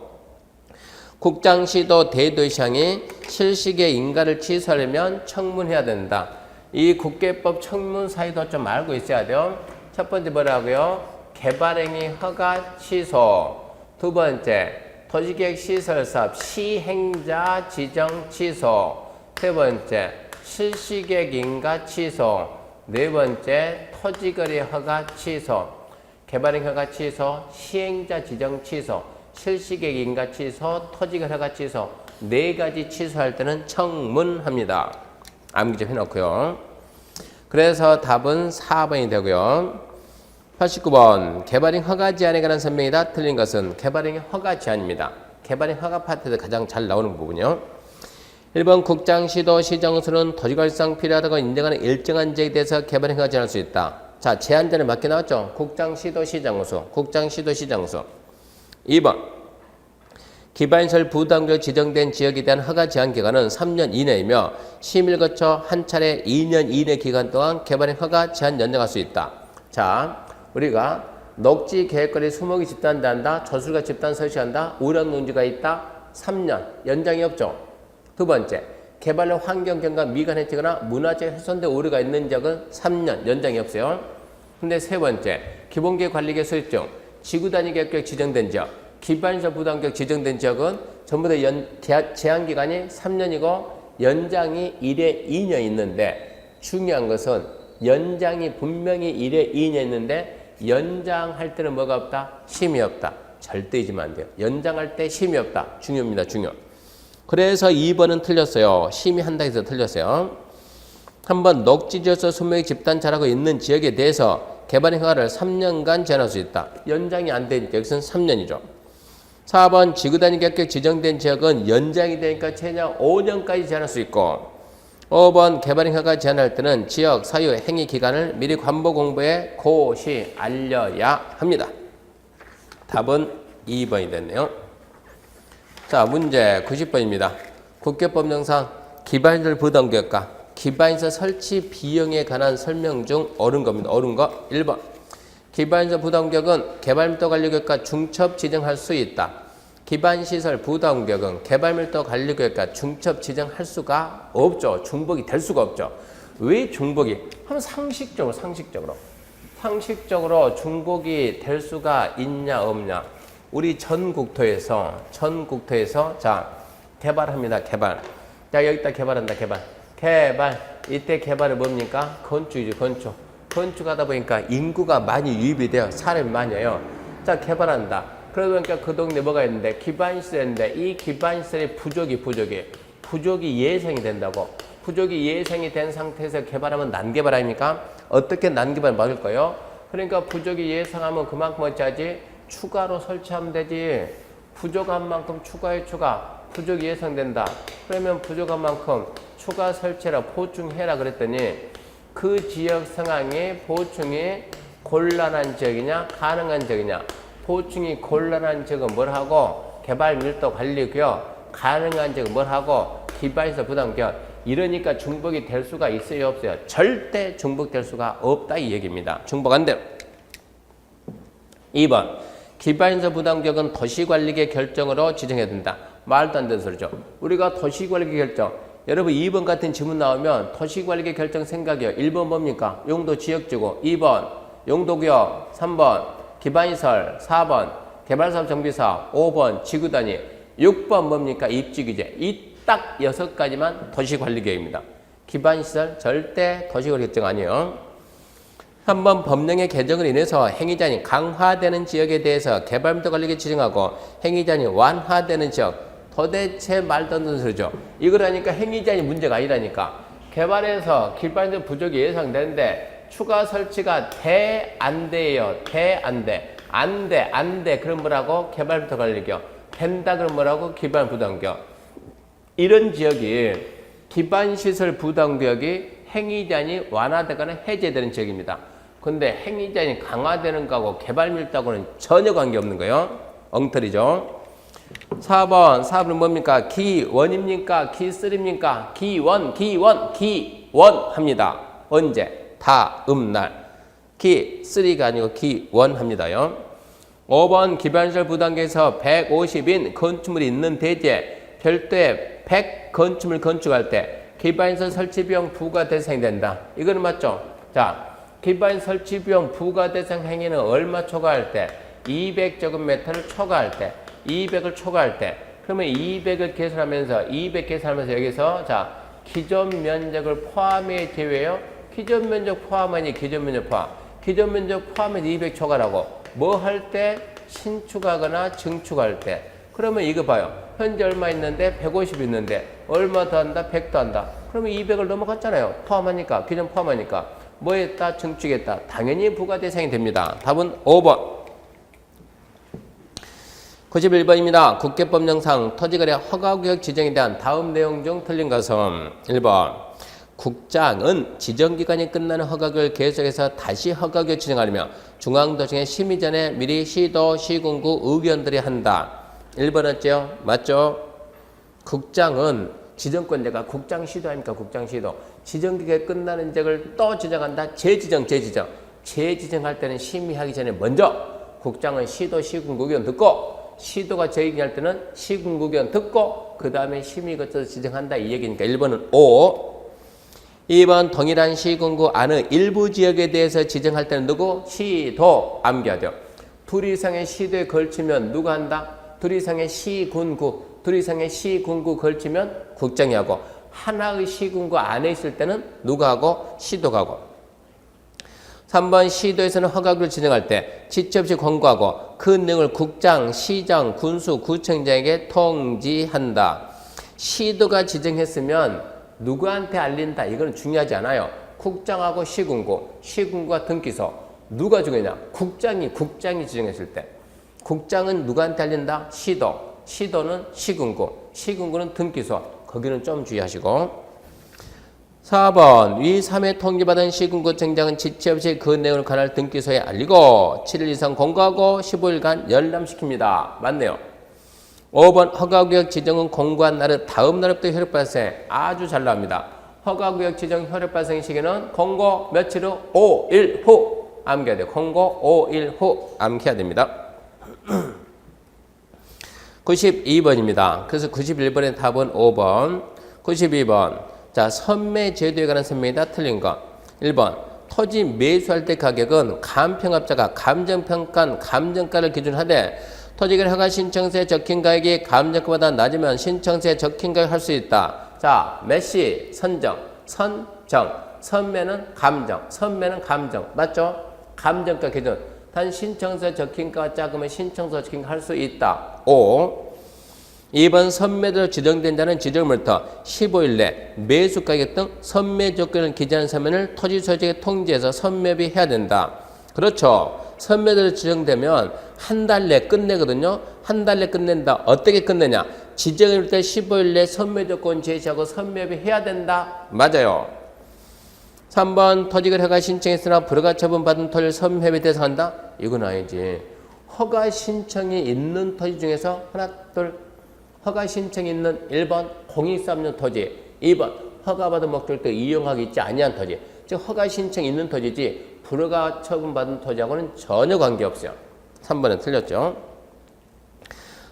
국장시도 대도시장이 실시계 인가를 취소하려면 청문해야 된다. 이 국계법 청문 사유도 좀 알고 있어야 돼요. 첫 번째 뭐라고요? 개발행위 허가 취소. 두 번째 도시계획 시설사업 시행자 지정 취소. 세 번째 실시계획 인가 취소. 네 번째 토지거래 허가 취소. 개발행위 허가 취소, 시행자 지정 취소, 실시계획 인가 취소, 토지거래 허가 취소. 네 가지 취소할 때는 청문합니다. 암기 좀 해놓고요. 그래서 답은 4번이 되고요. 89번 개발행 허가 제한에 관한 설명이다. 틀린 것은 개발행 허가 제한입니다. 개발행 허가 파트에서 가장 잘 나오는 부분이요. 1번 국장시도 시정수는 도시관리상 필요하다고 인정하는 일정한 지역에 대해서 개발행 허가 제한할 수 있다. 자, 제한자는 맞게 나왔죠. 국장시도 시정수. 2번 기반시설 부담구역 지정된 지역에 대한 허가 제한 기간은 3년 이내이며 심의를 거쳐 한 차례 2년 이내 기간 동안 개발행 허가 제한 연장할 수 있다. 자, 우리가 녹지 계획거리 수목이 집단한다, 저술가 집단 설치한다, 우량 농지가 있다, 3년 연장이 없죠. 두 번째, 개발로 환경 경과 미관 해치거나 문화재 훼손된 오류가 있는 지역은 3년 연장이 없어요. 근데 세 번째, 기본계획 관리계 소유증, 지구단위 계획 지정된 지역, 기반시설 부담계획 지정된 지역은 전부 다 제한기간이 3년이고 연장이 1회 2년 있는데 중요한 것은 연장이 분명히 1회 2년 있는데 연장할 때는 뭐가 없다? 심의 없다. 절대 잊으면 안 돼요. 연장할 때 심의 없다. 중요합니다. 중요. 그래서 2번은 틀렸어요. 심의한다 해서 틀렸어요. 한번 녹지지어서 수명이 집단 자라고 있는 지역에 대해서 개발의 허가를 3년간 제한할 수 있다. 연장이 안 되니까 여기서는 3년이죠. 4번 지구단위 계획 지정된 지역은 연장이 되니까 최장 5년까지 제한할 수 있고 5번 개발의 허가 제한할 때는 지역 사유 행위 기간을 미리 관보 공부에 고시 알려야 합니다. 답은 2번이 됐네요. 자, 문제 90번입니다. 국회법령상 기반시설 부담계획과 기반시설 설치 비용에 관한 설명 중 옳은 겁니다. 옳은 거 1번. 기반시설 부담계획은 개발밀도 관리계획과 중첩 지정할 수 있다. 기반시설 부담계획은 개발밀도 관리계획과 중첩 지정할 수가 없죠. 중복이 될 수가 없죠. 왜 중복이? 하면 상식적으로 중복이 될 수가 있냐 없냐. 우리 전 국토에서 자 개발합니다. 개발. 자 여기다 개발한다. 개발. 이때 개발은 뭡니까? 건축이죠. 건축하다 보니까 인구가 많이 유입이 돼요. 사람이 많이 와요. 자 개발한다. 그러다 보니까 그 동네 뭐가 있는데 기반시설인데 이 기반시설의 부족이 예상이 된다고. 부족이 예상이 된 상태에서 개발하면 난개발 아닙니까? 어떻게 난개발 막을까요? 그러니까 부족이 예상하면 그만큼 어찌하지? 추가로 설치하면 되지. 부족한 만큼 추가. 부족이 예상된다. 그러면 부족한 만큼 추가 설치라 보충해라 그랬더니 그 지역 상황에 보충이 곤란한 지역이냐 가능한 지역이냐. 보충이 곤란한 지역은 뭘 하고 개발 밀도 관리고요. 가능한 지역은 뭘 하고 기반시설 부담계획. 이러니까 중복이 될 수가 있어요 없어요? 절대 중복될 수가 없다 이 얘기입니다. 중복 안 돼요. 2번 기반시설 부담계획은 도시관리계 결정으로 지정해야 된다. 말도 안 되는 소리죠. 우리가 도시관리계 결정 여러분 2번 같은 질문 나오면 도시관리계 결정 생각이요. 1번 뭡니까? 용도 지역지구. 2번 용도구역. 3번 기반시설. 4번 개발사업 정비사업. 5번 지구단위. 6번 뭡니까? 입지규제. 이 딱 6가지만 도시관리계획입니다. 기반시설 절대 도시관리 결정 아니에요. 3번 법령의 개정으로 인해서 행위자니 강화되는 지역에 대해서 개발밀도 관리계 지정하고 행위자니 완화되는 지역. 도대체 말도 안 되는 소리죠. 이거라니까 행위자니 문제가 아니라니까. 개발해서 기반적 부족이 예상되는데 추가 설치가 돼 안 돼요. 안 돼. 그럼 뭐라고? 개발밀도 관리계획. 된다 그럼 뭐라고? 기반 부담계획. 이런 지역이 기반시설 부담계획이 행위자니 완화되거나 해제되는 지역입니다. 근데 행위자니 강화되는 거하고 개발밀도하고는 전혀 관계없는 거예요. 엉터리죠. 4번은 뭡니까? 기원입니까? 기쓰입니까? 기원 합니다. 언제? 다음날. 기쓰리가 아니고 기원 합니다요. 5번 기반시설 부담계획에서 150인 건축물이 있는 대지에 별도의 100 건축물 건축할 때 기반시설 설치비용 부과 대상이 된다. 이거는 맞죠? 자, 기반시설 설치비용 부과 대상 행위는 얼마 초과할 때? 200제곱미터를 초과할 때. 200을 초과할 때. 그러면 200을 계산하면서 여기서 자 기존 면적을 포함해 제외요. 기존 면적 포함하니 기존 면적 포함. 기존 면적 포함해서 200 초과라고. 뭐 할 때? 신축하거나 증축할 때. 그러면 이거 봐요. 현재 얼마 있는데 150 있는데 얼마 더 한다? 100더 한다. 그러면 200을 넘어갔잖아요. 포함하니까. 기존 포함하니까. 뭐 했다? 증축했다. 당연히 부과 대상이 됩니다. 답은 5번. 91번입니다. 국회법령상 토지거래 허가구역 지정에 대한 다음 내용 중 틀린 것은 1번. 국장은 지정기간이 끝나는 허가구역을 계속해서 다시 허가구역 지정하려면 중앙도청에 심의 전에 미리 시도, 시군구 의견들이 한다. 1번 어째요? 맞죠? 국장은 지정권자가 국장시도 아닙니까? 국장시도. 지정기간이 끝나는 지역을 또 지정한다. 재지정할 때는 심의하기 전에 먼저 국장은 시도, 시군구 의견 듣고 시도가 재의견할 때는 시군구 의견 듣고 그 다음에 심의 거쳐서 지정한다. 이 얘기니까 1번은 O. 2번 동일한 시군구 안의 일부 지역에 대해서 지정할 때는 누구? 시도. 암기해야 돼요. 둘 이상의 시도에 걸치면 누가 한다? 둘 이상의 시군구, 둘 이상의 시군구 걸치면 국장이 하고, 하나의 시군구 안에 있을 때는 누가 하고? 시도가 하고. 3번 시도에서는 허가구를 지정할 때 지체 없이 권고하고 그 내용을 국장, 시장, 군수, 구청장에게 통지한다. 시도가 지정했으면 누구한테 알린다. 이건 중요하지 않아요. 국장하고 시군구, 시군구가 등기소. 누가 중요하냐? 국장이 지정했을 때. 국장은 누구한테 알린다? 시도. 시도는 시군구, 시군구는 등기소. 거기는 좀 주의하시고. 4번 위 3회 통지받은 시군구청장은 지체 없이 그 내용을 관할 등기소에 알리고 7일 이상 공고하고 15일간 열람시킵니다. 맞네요. 5번 허가구역 지정은 공고한 날의 다음 날부터 효력 발생. 아주 잘 나옵니다. 허가구역 지정 효력 발생 시기는 공고 며칠 후? 5일 후. 암기해야 돼요. 공고 5일 후 암기해야 됩니다. 92번입니다. 그래서 91번의 답은 5번. 92번. 자, 선매 제도에 관한 선매이다. 틀린 거. 1번. 토지 매수할 때 가격은 감평업자가 감정평가한 감정가를 기준으로 하되 토지개발 허가 신청서에 적힌 가격이 감정가보다 낮으면 신청서에 적힌 가격을 할 수 있다. 자, 매시 선정, 선매는 감정. 맞죠? 감정가 기준. 단 신청서에 적힌 가가 작으면 신청서에 적힌 가 할 수 있다. 5. 2번 선매대로 지정된 자는 지정물부터 15일 내 매수 가격 등 선매 조건을 기재하는 서면을 토지 소유주에게 통지해서 선매비 해야 된다. 그렇죠. 선매대로 지정되면 한 달 내 끝내거든요. 한 달 내 끝낸다. 어떻게 끝내냐? 지정일 때 15일 내 선매 조건 제시하고 선매비 해야 된다. 맞아요. 3번 토지개발 허가 신청했으나 불허가 처분받은 토지를 선매비 대상한다. 이건 아니지. 허가 신청이 있는 토지 중에서 하나, 둘, 허가 신청이 있는 1번 공익사업용 토지, 2번 허가받은 목적을 이용하기 있지 아니한 토지. 즉 허가 신청이 있는 토지지 불허가 처분받은 토지하고는 전혀 관계없어요. 3번은 틀렸죠.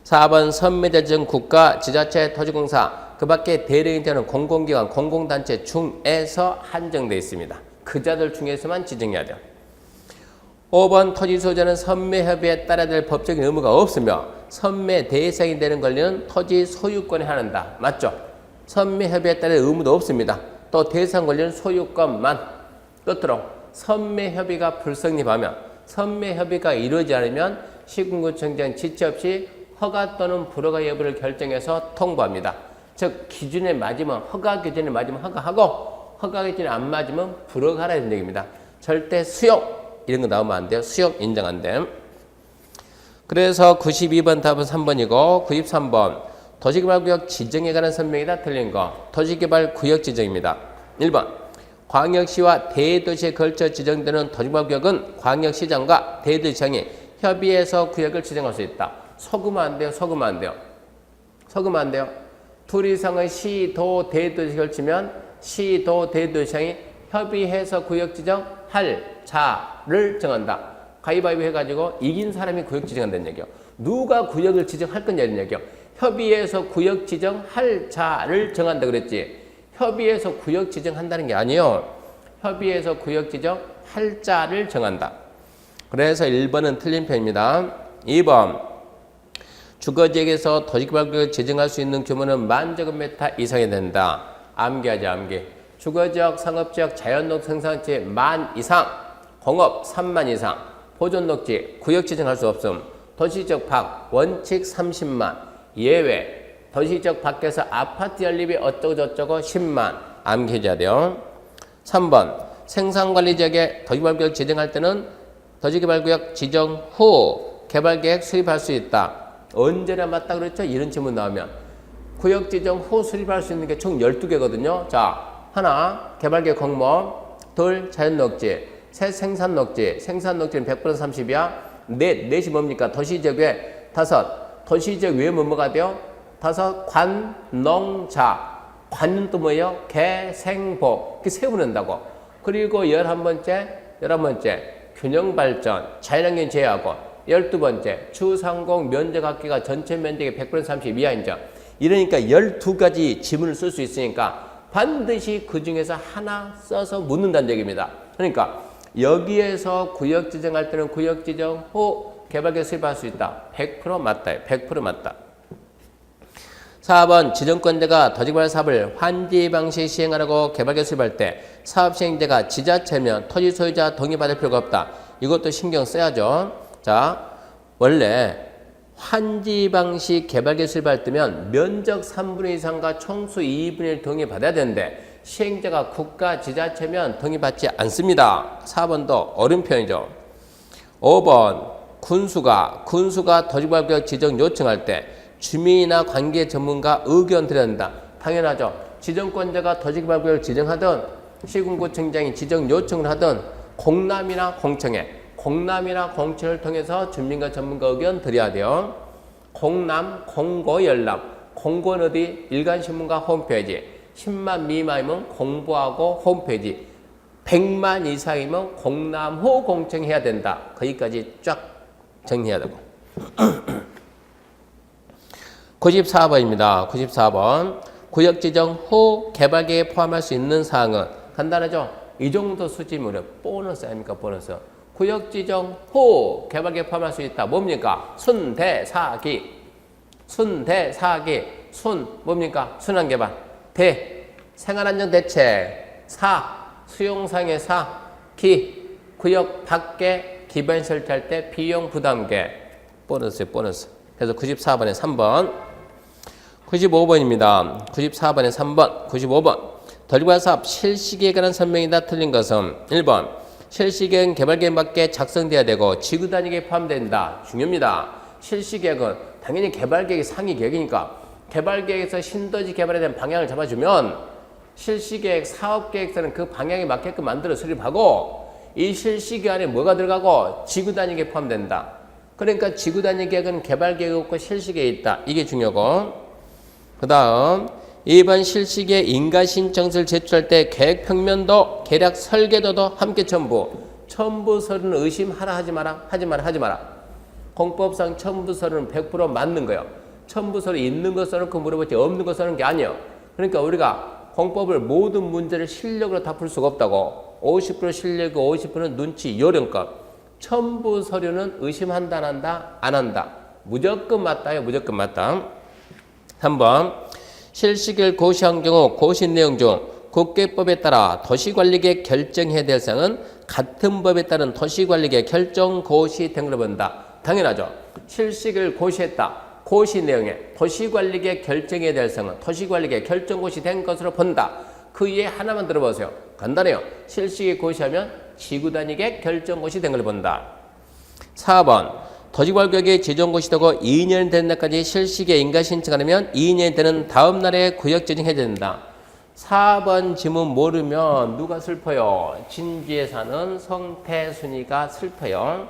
4번 선매대지정 국가, 지자체, 토지공사, 그 밖에 대리인이 되는 공공기관, 공공단체 중에서 한정되어 있습니다. 그 자들 중에서만 지정해야 돼요. 5번 토지 소유자는 선매협의에 따라야 될 법적인 의무가 없으며 선매 대상이 되는 권리는 토지 소유권에 한한다. 맞죠? 선매협의에 따라 의무도 없습니다. 또 대상 권리는 소유권만. 끝으로 선매협의가 불성립하면 선매협의가 이루어지지 않으면 시군구청장 지체 없이 허가 또는 불허가 여부를 결정해서 통보합니다. 즉 기준에 맞으면 허가 기준에 맞으면 허가하고 허가 기준에 안 맞으면 불허가라는 얘기입니다. 절대 수용 이런 거 나오면 안 돼요. 수용 인정 안 돼. 그래서 92번 답은 3번이고 93번 도시개발구역 지정에 관한 설명이다. 틀린 거. 도시개발구역 지정입니다. 1번 광역시와 대도시에 걸쳐 지정되는 도시개발구역은 광역시장과 대도시장이 협의해서 구역을 지정할 수 있다. 속으면 안 돼요. 속으면 안 돼요. 속으면 안 돼요. 둘 이상의 시, 도, 대도시에 걸치면 시, 도, 대도시장이 협의해서 구역 지정할 자를 정한다. 가위바위보 해가지고 이긴 사람이 구역 지정한다는 얘기요. 누가 구역을 지정할 거냐 이런 얘기요. 협의해서 구역 지정할 자를 정한다 그랬지. 협의해서 구역 지정한다는 게 아니에요. 협의해서 구역 지정할 자를 정한다. 그래서 1번은 틀린 편입니다. 2번 주거지역에서 도시개발구역을 지정할 수 있는 규모는 10,000제곱미터 이상이 된다. 암기하자 암기. 주거지역, 상업지역, 자연농 생산지 10,000 이상, 공업 30,000 이상, 보존녹지 구역 지정할 수 없음. 도시지역 밖 원칙 30만, 예외 도시지역 밖에서 아파트 연립이 어쩌고 저쩌고 10만. 암기해줘야 돼요. 3번 생산관리지역에 도시개발구역 지정할 때는 도시개발구역 지정 후 개발계획 수립할 수 있다. 언제나 맞다 그랬죠? 이런 질문 나오면 구역 지정 후 수립할 수 있는 게 총 12개거든요. 자, 하나 개발계획 공모, 둘 자연녹지, 셋 생산녹지, 생산녹지는 100% 30이야. 넷이 뭡니까? 도시지역 외. 다섯 도시지역 외에 뭐가 돼요? 다섯 관농자. 관은 또 뭐예요? 개생보. 이렇게 세우는다고. 그리고 11번째 균형발전, 자연환경 제외하고 12번째 주상공 면적학계가 전체 면적의 100% 30 이하인 점. 이러니까 12가지 지문을 쓸 수 있으니까 반드시 그 중에서 하나 써서 묻는다는 얘기입니다. 그러니까 여기에서 구역 지정할 때는 구역 지정 후 개발계획 수립할 수 있다. 100% 맞다. 100% 맞다. 4번 지정권자가 토지개발 사업을 환지 방식 시행하라고 개발계획 수립할 때 사업 시행자가 지자체면 토지 소유자 동의받을 필요가 없다. 이것도 신경 써야죠. 자, 원래 환지 방식 개발계획 수립할 때면 면적 3분의 2 이상과 총수 2분의 1 동의받아야 되는데 시행자가 국가 지자체면 동의받지 않습니다. 4번도 어려운 표현이죠. 5번 군수가 토지개발구역 지정 요청할 때 주민이나 관계 전문가 의견 드려야 한다. 당연하죠. 지정권자가 토지개발구역을 지정하든 시군구청장이 지정 요청을 하든 공람이나 공청을 통해서 주민과 전문가 의견 드려야 돼요. 공람, 공고, 열람. 공고는 어디? 일간신문과 홈페이지. 10만 미만이면 공부하고 홈페이지. 100만 이상이면 공람 후 공청해야 된다. 거기까지 쫙 정리해야 되고. 94번입니다. 94번. 구역 지정 후 개발계획에 포함할 수 있는 사항은 간단하죠? 이 정도 수지물은 보너스 아닙니까? 보너스. 구역 지정 후 개발계획에 포함할 수 있다. 뭡니까? 순대사기. 순 뭡니까? 순환개발. 대 생활안정대책. 수용상의 기 구역 밖에 기반 설치할 때 비용 부담계. 보너스. 그래서 94번에 3번. 95번입니다. 94번에 3번. 95번. 토지개발 사업 실시계획에 관한 설명이다. 틀린 것은 1번. 실시계획은 개발계획 밖에 작성돼야 되고 지구단위계획에 포함된다. 중요합니다. 실시계획은 당연히 개발계획이 상위 계획이니까 개발계획에서 신도시 개발에 대한 방향을 잡아주면 실시계획, 사업계획서는 그 방향에 맞게끔 만들어 수립하고 이 실시계획 안에 뭐가 들어가고 지구단위계획에 포함된다. 그러니까 지구단위계획은 개발계획이 없고 실시계획이 있다. 이게 중요하고 그 다음 2번 실시계획 인가신청서를 제출할 때 계획평면도, 계략 설계도도 함께 첨부 서류는 의심하라 하지 마라. 공법상 첨부 서류는 100% 맞는 거예요. 첨부 서류 있는 거 써놓고 물어보지 없는 거 써놓은 게 아니에요. 그러니까 우리가 공법을 모든 문제를 실력으로 다 풀 수가 없다고. 50% 실력이고 50%는 눈치, 요령껏. 첨부 서류는 의심한다, 안 한다. 무조건 맞다요. 무조건 맞다. 3번 실시계획을 고시한 경우 고시 내용 중 국계법에 따라 도시관리계획 결정해야 될 사항은 같은 법에 따른 도시관리계획 결정 고시 등으로 본다. 당연하죠. 실시계획을 고시했다. 고시 내용에 도시관리계획 결정해야 될 사항은 도시관리계획 결정 고시된 것으로 본다. 그 이에 하나만 들어보세요. 간단해요. 실시계획 고시하면 지구단위계획 결정 고시된 걸 본다. 4번 토지개발구역이 지정 고시되고 2년 된 날까지 실시계획 인가 신청하려면 2년이 되는 다음 날에 구역 지정해야 된다. 4번 지문 모르면 누가 슬퍼요? 진주에 사는 성태순이가 슬퍼요.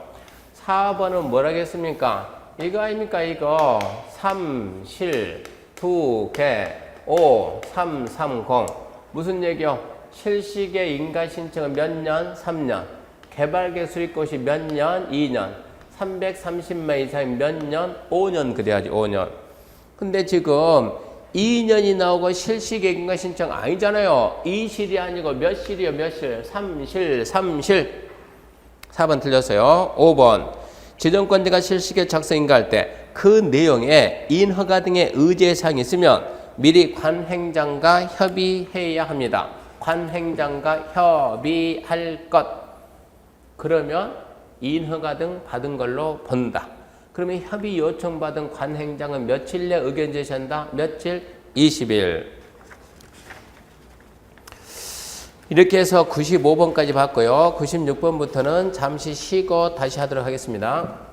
4번은 뭐라겠습니까? 이거 아닙니까? 이거 3, 실, 2, 개, 5, 3, 3, 0 무슨 얘기요? 실시계획 인가 신청은 몇 년? 3년. 개발계획 수립고시 몇 년? 2년. 330만 이상이 몇 년? 5년 그래야지 5년. 근데 지금 2년이 나오고 실시계획 인가 신청 아니잖아요. 2실이 아니고 몇 실이요? 몇 실? 3실. 4번 틀렸어요. 5번 지정권자가 실시계획 작성 인가할 때 그 내용에 인허가 등의 의제 사항이 있으면 미리 관행장과 협의해야 합니다. 관행장과 협의할 것. 그러면 인허가 등 받은 걸로 본다. 그러면 협의 요청받은 관행장은 며칠 내 의견 제시한다? 며칠? 20일. 이렇게 해서 95번까지 봤고요. 96번부터는 잠시 쉬고 다시 하도록 하겠습니다.